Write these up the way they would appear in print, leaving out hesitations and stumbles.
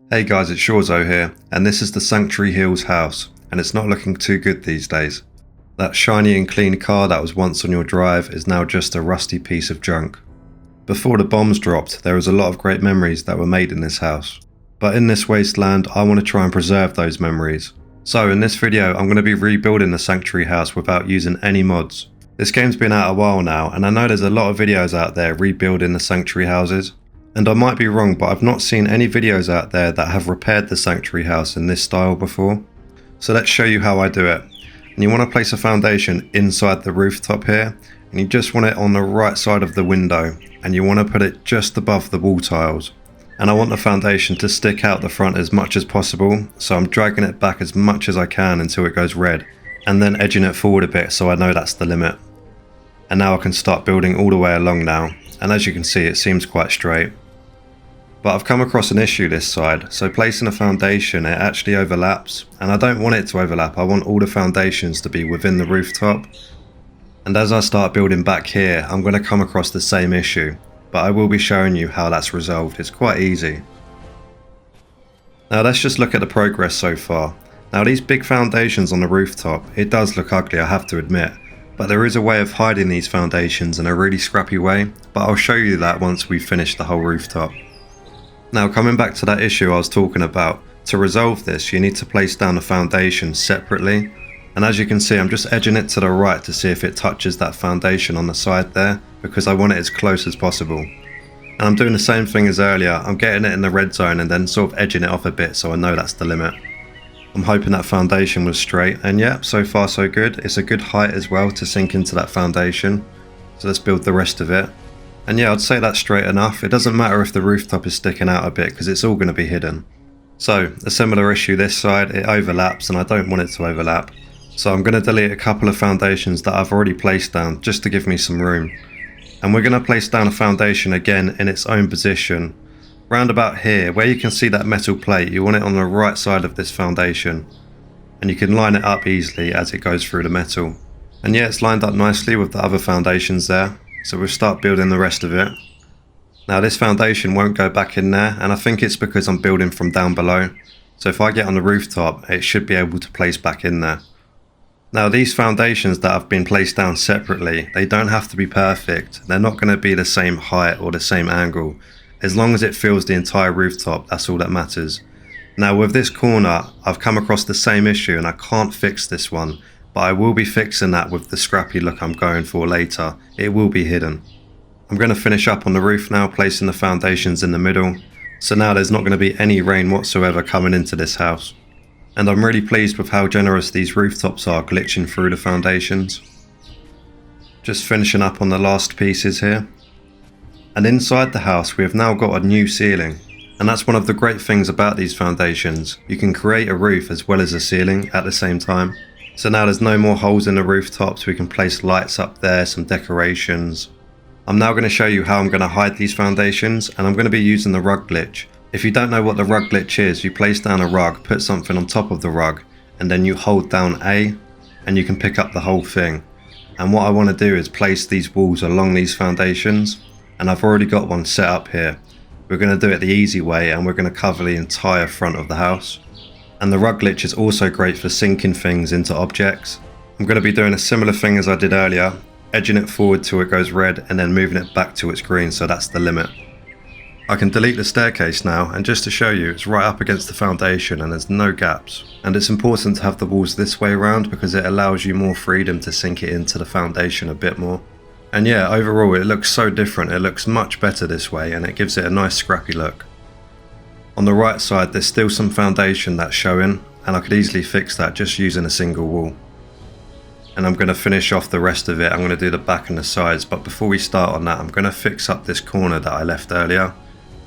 Hey guys, it's Shorzo here, and this is the Sanctuary Hills house, and it's not looking too good these days. That shiny and clean car that was once on your drive is now just a rusty piece of junk. Before the bombs dropped, there was a lot of great memories that were made in this house. But in this wasteland, I want to try and preserve those memories. So in this video, I'm going to be rebuilding the Sanctuary house without using any mods. This game's been out a while now, and I know there's a lot of videos out there rebuilding the Sanctuary houses. And I might be wrong, but I've not seen any videos out there that have repaired the Sanctuary house in this style before. So let's show you how I do it. And you want to place a foundation inside the rooftop here, and you just want it on the right side of the window, and you want to put it just above the wall tiles. And I want the foundation to stick out the front as much as possible, so I'm dragging it back as much as I can until it goes red, and then edging it forward a bit so I know that's the limit. And now I can start building all the way along now, and as you can see it seems quite straight. But I've come across an issue this side, so placing a foundation, it actually overlaps, and I don't want it to overlap. I want all the foundations to be within the rooftop. And as I start building back here, I'm going to come across the same issue, but I will be showing you how that's resolved. It's quite easy. Now let's just look at the progress so far. Now these big foundations on the rooftop, it does look ugly, I have to admit, but there is a way of hiding these foundations in a really scrappy way, but I'll show you that once we've finished the whole rooftop. Now coming back to that issue I was talking about, to resolve this you need to place down the foundation separately, and as you can see I'm just edging it to the right to see if it touches that foundation on the side there, because I want it as close as possible. And I'm doing the same thing as earlier, I'm getting it in the red zone and then sort of edging it off a bit so I know that's the limit. I'm hoping that foundation was straight, and yeah, so far so good. It's a good height as well to sink into that foundation, so let's build the rest of it. And yeah, I'd say that's straight enough. It doesn't matter if the rooftop is sticking out a bit because it's all going to be hidden. So, a similar issue this side, it overlaps and I don't want it to overlap. So I'm going to delete a couple of foundations that I've already placed down just to give me some room. And we're going to place down a foundation again in its own position. Round about here, where you can see that metal plate, you want it on the right side of this foundation. And you can line it up easily as it goes through the metal. And yeah, it's lined up nicely with the other foundations there. So we'll start building the rest of it. Now this foundation won't go back in there, and I think it's because I'm building from down below. So if I get on the rooftop, it should be able to place back in there. Now these foundations that have been placed down separately, they don't have to be perfect. They're not going to be the same height or the same angle. As long as it fills the entire rooftop, that's all that matters. Now with this corner, I've come across the same issue and I can't fix this one. But I will be fixing that with the scrappy look I'm going for later. It will be hidden. I'm going to finish up on the roof now, placing the foundations in the middle. So now there's not going to be any rain whatsoever coming into this house. And I'm really pleased with how generous these rooftops are glitching through the foundations. Just finishing up on the last pieces here. And inside the house we have now got a new ceiling. And that's one of the great things about these foundations. You can create a roof as well as a ceiling at the same time. So now there's no more holes in the rooftops, we can place lights up there, some decorations. I'm now going to show you how I'm going to hide these foundations, and I'm going to be using the rug glitch. If you don't know what the rug glitch is, you place down a rug, put something on top of the rug, and then you hold down A, and you can pick up the whole thing. And what I want to do is place these walls along these foundations, and I've already got one set up here. We're going to do it the easy way, and we're going to cover the entire front of the house. And the rug glitch is also great for sinking things into objects. I'm going to be doing a similar thing as I did earlier, edging it forward till it goes red and then moving it back to its green, so that's the limit. I can delete the staircase now, and just to show you, it's right up against the foundation and there's no gaps. And it's important to have the walls this way around because it allows you more freedom to sink it into the foundation a bit more. And yeah, overall it looks so different, it looks much better this way and it gives it a nice scrappy look. On the right side there's still some foundation that's showing, and I could easily fix that just using a single wall. And I'm going to finish off the rest of it. I'm going to do the back and the sides, but before we start on that I'm going to fix up this corner that I left earlier,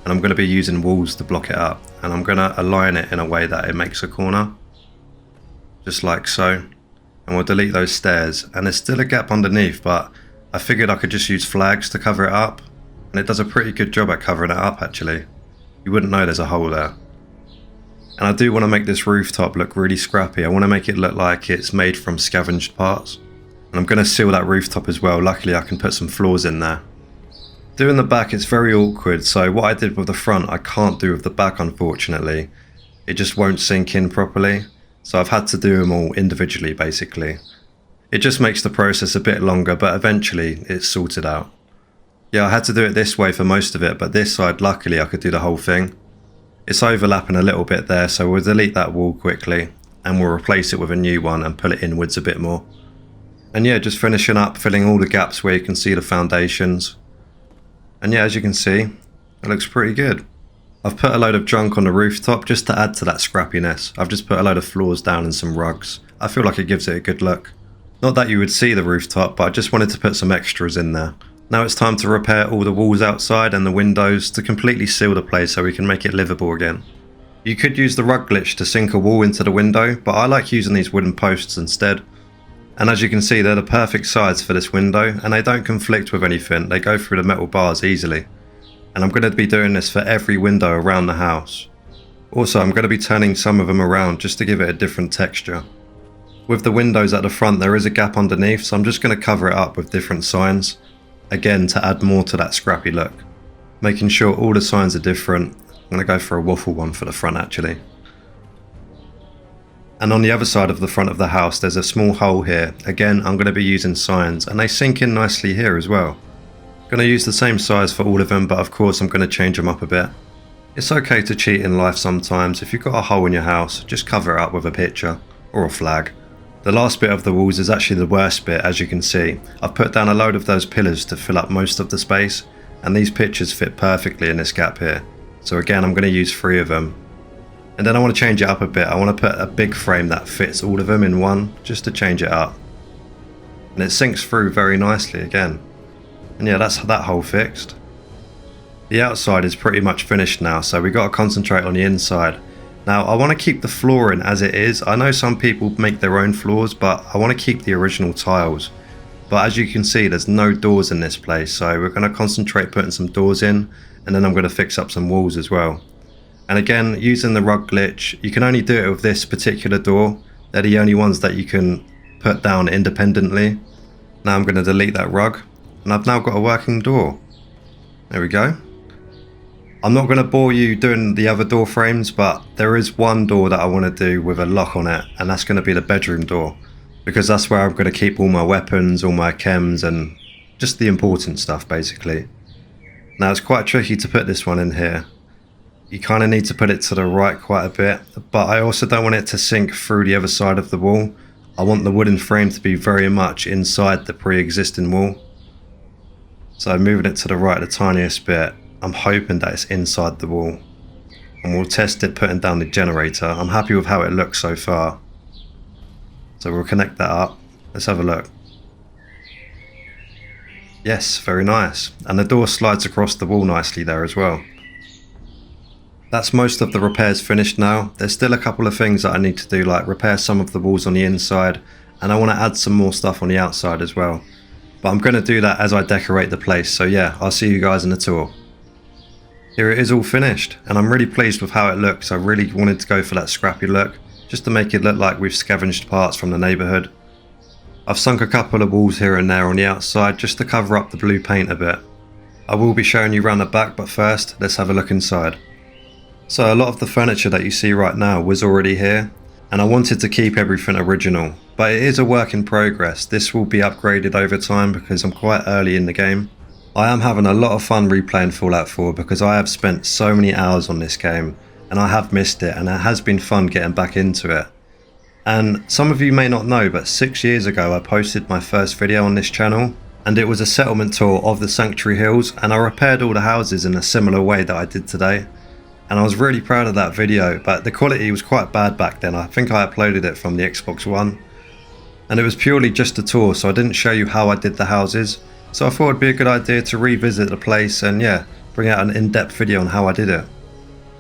and I'm going to be using walls to block it up, and I'm going to align it in a way that it makes a corner, just like so. And we'll delete those stairs, and there's still a gap underneath, but I figured I could just use flags to cover it up, and it does a pretty good job at covering it up actually. You wouldn't know there's a hole there. And I do want to make this rooftop look really scrappy. I want to make it look like it's made from scavenged parts. And I'm going to seal that rooftop as well. Luckily I can put some floors in there. Doing the back it's very awkward, so what I did with the front I can't do with the back unfortunately. It just won't sink in properly, so I've had to do them all individually basically. It just makes the process a bit longer, but eventually it's sorted out. Yeah, I had to do it this way for most of it, but this side luckily I could do the whole thing. It's overlapping a little bit there, so we'll delete that wall quickly and we'll replace it with a new one and pull it inwards a bit more. And yeah, just finishing up, filling all the gaps where you can see the foundations. And yeah, as you can see, it looks pretty good. I've put a load of junk on the rooftop just to add to that scrappiness. I've just put a load of floors down and some rugs. I feel like it gives it a good look. Not that you would see the rooftop, but I just wanted to put some extras in there. Now it's time to repair all the walls outside and the windows to completely seal the place so we can make it livable again. You could use the rug glitch to sink a wall into the window, but I like using these wooden posts instead. And as you can see, they're the perfect size for this window and they don't conflict with anything, they go through the metal bars easily. And I'm going to be doing this for every window around the house. Also, I'm going to be turning some of them around just to give it a different texture. With the windows at the front there is a gap underneath, so I'm just going to cover it up with different signs. Again, to add more to that scrappy look. Making sure all the signs are different. I'm going to go for a waffle one for the front actually. And on the other side of the front of the house there's a small hole here. Again, I'm going to be using signs and they sink in nicely here as well. Going to use the same size for all of them, but of course I'm going to change them up a bit. It's okay to cheat in life sometimes. If you've got a hole in your house, just cover it up with a picture or a flag. The last bit of the walls is actually the worst bit, as you can see. I've put down a load of those pillars to fill up most of the space, and these pictures fit perfectly in this gap here. So again, I'm going to use 3 of them. And then I want to change it up a bit. I want to put a big frame that fits all of them in one, just to change it up. And it sinks through very nicely again. And yeah, that's that hole fixed. The outside is pretty much finished now, so we've got to concentrate on the inside. Now, I want to keep the flooring as it is. I know some people make their own floors, but I want to keep the original tiles. But as you can see, there's no doors in this place, so we're going to concentrate putting some doors in, and then I'm going to fix up some walls as well. And again, using the rug glitch, you can only do it with this particular door. They're the only ones that you can put down independently. Now I'm going to delete that rug, and I've now got a working door. There we go. I'm not going to bore you doing the other door frames, but there is one door that I want to do with a lock on it, and that's going to be the bedroom door, because that's where I'm going to keep all my weapons, all my chems, and just the important stuff basically. Now it's quite tricky to put this one in here. You kind of need to put it to the right quite a bit, but I also don't want it to sink through the other side of the wall. I want the wooden frame to be very much inside the pre-existing wall. So moving it to the right the tiniest bit. I'm hoping that it's inside the wall, and we'll test it putting down the generator. I'm happy with how it looks so far, so we'll connect that up. Let's have a look. Yes, very nice, and the door slides across the wall nicely there as well. That's most of the repairs finished now. There's still a couple of things that I need to do, like repair some of the walls on the inside, and I want to add some more stuff on the outside as well, but I'm going to do that as I decorate the place. So yeah, I'll see you guys in the tour. Here it is all finished, and I'm really pleased with how it looks. I really wanted to go for that scrappy look, just to make it look like we've scavenged parts from the neighbourhood. I've sunk a couple of walls here and there on the outside just to cover up the blue paint a bit. I will be showing you around the back, but first let's have a look inside. So a lot of the furniture that you see right now was already here, and I wanted to keep everything original, but it is a work in progress. This will be upgraded over time because I'm quite early in the game. I am having a lot of fun replaying Fallout 4 because I have spent so many hours on this game and I have missed it, and it has been fun getting back into it. And some of you may not know, but 6 years ago I posted my first video on this channel, and it was a settlement tour of the Sanctuary Hills, and I repaired all the houses in a similar way that I did today. And I was really proud of that video, but the quality was quite bad back then. I think I uploaded it from the Xbox One, and it was purely just a tour, so I didn't show you how I did the houses. So I thought it'd be a good idea to revisit the place and yeah, bring out an in-depth video on how I did it.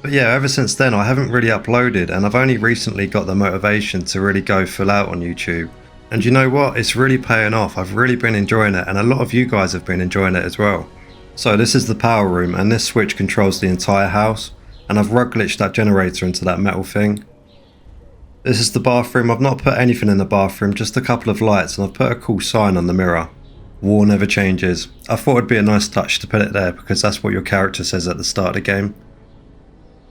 But yeah, ever since then I haven't really uploaded, and I've only recently got the motivation to really go full out on YouTube. And you know what, it's really paying off. I've really been enjoying it, and a lot of you guys have been enjoying it as well. So this is the power room, and this switch controls the entire house, and I've rug glitched that generator into that metal thing. This is the bathroom. I've not put anything in the bathroom, just a couple of lights, and I've put a cool sign on the mirror. War never changes. I thought it'd be a nice touch to put it there because that's what your character says at the start of the game.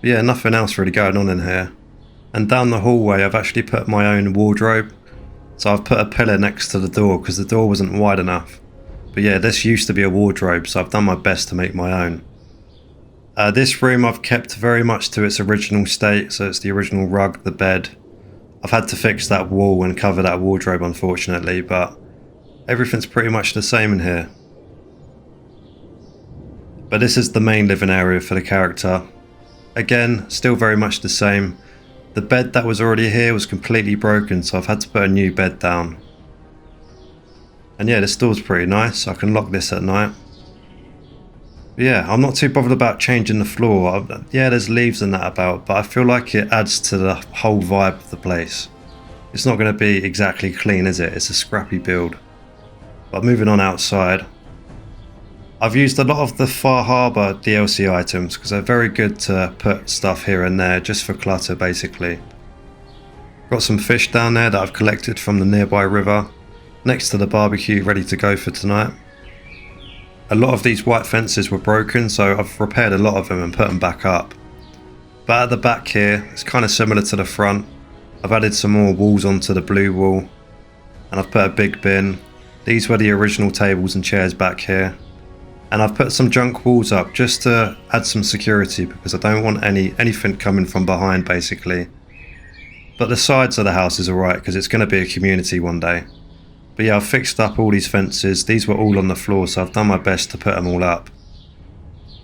But yeah, nothing else really going on in here. And down the hallway I've actually put my own wardrobe. So I've put a pillar next to the door because the door wasn't wide enough. But yeah, this used to be a wardrobe, so I've done my best to make my own. This room I've kept very much to its original state, so it's the original rug, the bed. I've had to fix that wall and cover that wardrobe unfortunately, but everything's pretty much the same in here. But this is the main living area for the character. Again, still very much the same. The bed that was already here was completely broken, so I've had to put a new bed down. And yeah, this door's pretty nice. I can lock this at night. But yeah, I'm not too bothered about changing the floor. Yeah, there's leaves and that about, but I feel like it adds to the whole vibe of the place. It's not going to be exactly clean, is it? It's a scrappy build. But moving on outside, I've used a lot of the Far Harbour DLC items because they're very good to put stuff here and there just for clutter basically. Got some fish down there that I've collected from the nearby river, next to the barbecue ready to go for tonight. A lot of these white fences were broken, so I've repaired a lot of them and put them back up. But at the back here, it's kind of similar to the front. I've added some more walls onto the blue wall, and I've put a big bin. These were the original tables and chairs back here. And I've put some junk walls up just to add some security because I don't want anything coming from behind basically. But the sides of the house is alright because it's going to be a community one day. But yeah, I've fixed up all these fences. These were all on the floor, so I've done my best to put them all up.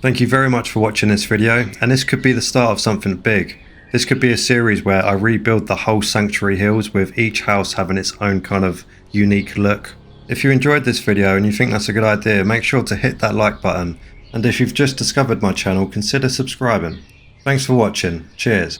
Thank you very much for watching this video, and this could be the start of something big. This could be a series where I rebuild the whole Sanctuary Hills with each house having its own kind of unique look. If you enjoyed this video and you think that's a good idea, make sure to hit that like button. And if you've just discovered my channel, consider subscribing. Thanks for watching. Cheers.